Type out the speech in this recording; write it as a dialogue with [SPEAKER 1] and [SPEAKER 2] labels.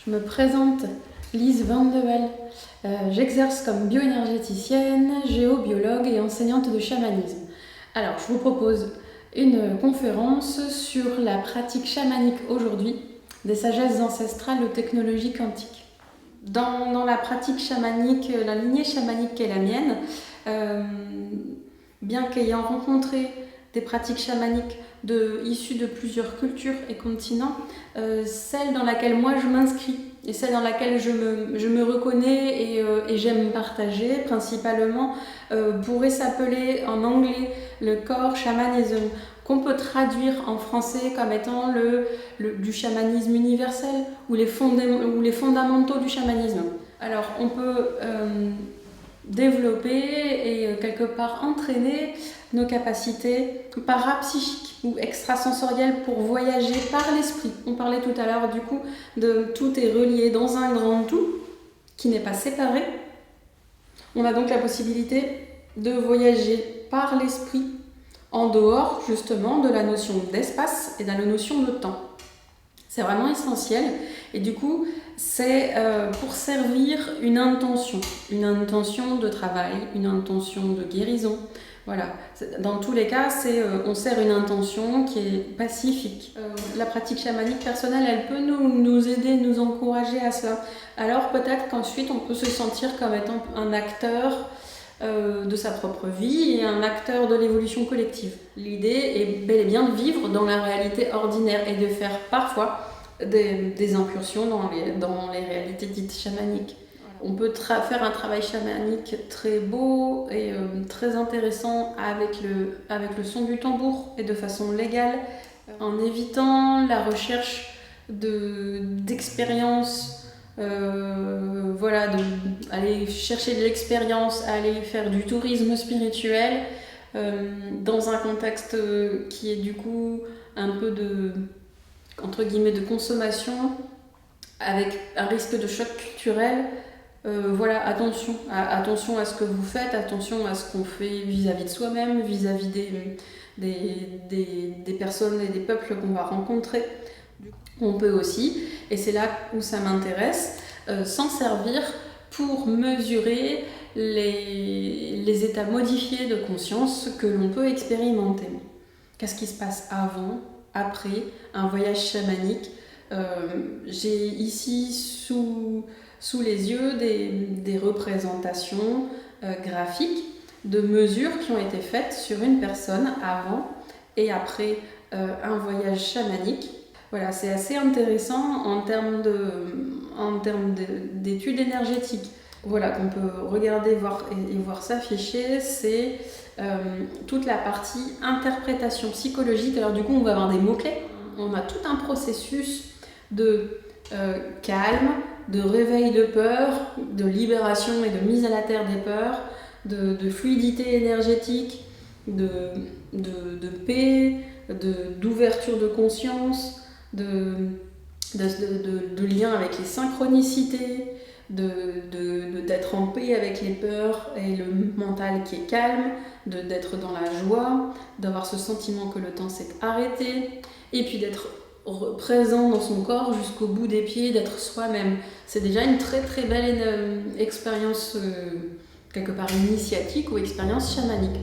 [SPEAKER 1] Je me présente, Lise Van de Waal. J'exerce comme bioénergéticienne, géobiologue et enseignante de chamanisme. Alors, je vous propose une conférence sur la pratique chamanique aujourd'hui, des sagesses ancestrales aux technologies quantiques. Dans la pratique chamanique, la lignée chamanique qui est la mienne, bien qu'ayant rencontré des pratiques chamaniques issues de plusieurs cultures et continents, celle dans laquelle moi je m'inscris et celle dans laquelle je me reconnais et j'aime partager principalement pourrait s'appeler en anglais le core shamanism, qu'on peut traduire en français comme étant du chamanisme universel ou les fondamentaux du chamanisme. Alors on peut développer et quelque part entraîner nos capacités parapsychiques ou extrasensorielles pour voyager par l'esprit. On parlait tout à l'heure du coup de tout est relié dans un grand tout qui n'est pas séparé. On a donc la possibilité de voyager par l'esprit en dehors justement de la notion d'espace et de la notion de temps. C'est vraiment essentiel et du coup c'est pour servir une intention de travail, une intention de guérison. Voilà, dans tous les cas, on sert une intention qui est pacifique. La pratique chamanique personnelle, elle peut nous aider, nous encourager à cela. Alors peut-être qu'ensuite on peut se sentir comme étant un acteur de sa propre vie et un acteur de l'évolution collective. L'idée est bel et bien de vivre dans la réalité ordinaire et de faire parfois des incursions dans les réalités dites chamaniques. On peut faire un travail chamanique très beau et très intéressant avec le son du tambour et de façon légale, en évitant la recherche d'expériences, aller chercher de l'expérience, aller faire du tourisme spirituel dans un contexte qui est du coup un peu entre guillemets de consommation avec un risque de choc culturel. Attention à ce que vous faites, attention à ce qu'on fait vis-à-vis de soi-même, vis-à-vis des personnes et des peuples qu'on va rencontrer. On peut aussi, et c'est là où ça m'intéresse, s'en servir pour mesurer les états modifiés de conscience que l'on peut expérimenter. Qu'est-ce qui se passe avant, après un voyage chamanique? J'ai ici sous les yeux des représentations graphiques de mesures qui ont été faites sur une personne avant et après un voyage chamanique. Voilà, c'est assez intéressant en termes d'études énergétiques. Voilà, qu'on peut regarder et voir s'afficher, c'est toute la partie interprétation psychologique. Alors du coup, on va avoir des mots-clés. On a tout un processus de calme, de réveil de peur, de libération et de mise à la terre des peurs, de fluidité énergétique, de paix, d'ouverture de conscience, de lien avec les synchronicités, d'être en paix avec les peurs et le mental qui est calme, d'être dans la joie, d'avoir ce sentiment que le temps s'est arrêté, et puis d'être présent dans son corps jusqu'au bout des pieds, d'être soi-même. C'est déjà une très très belle expérience, quelque part initiatique ou expérience chamanique.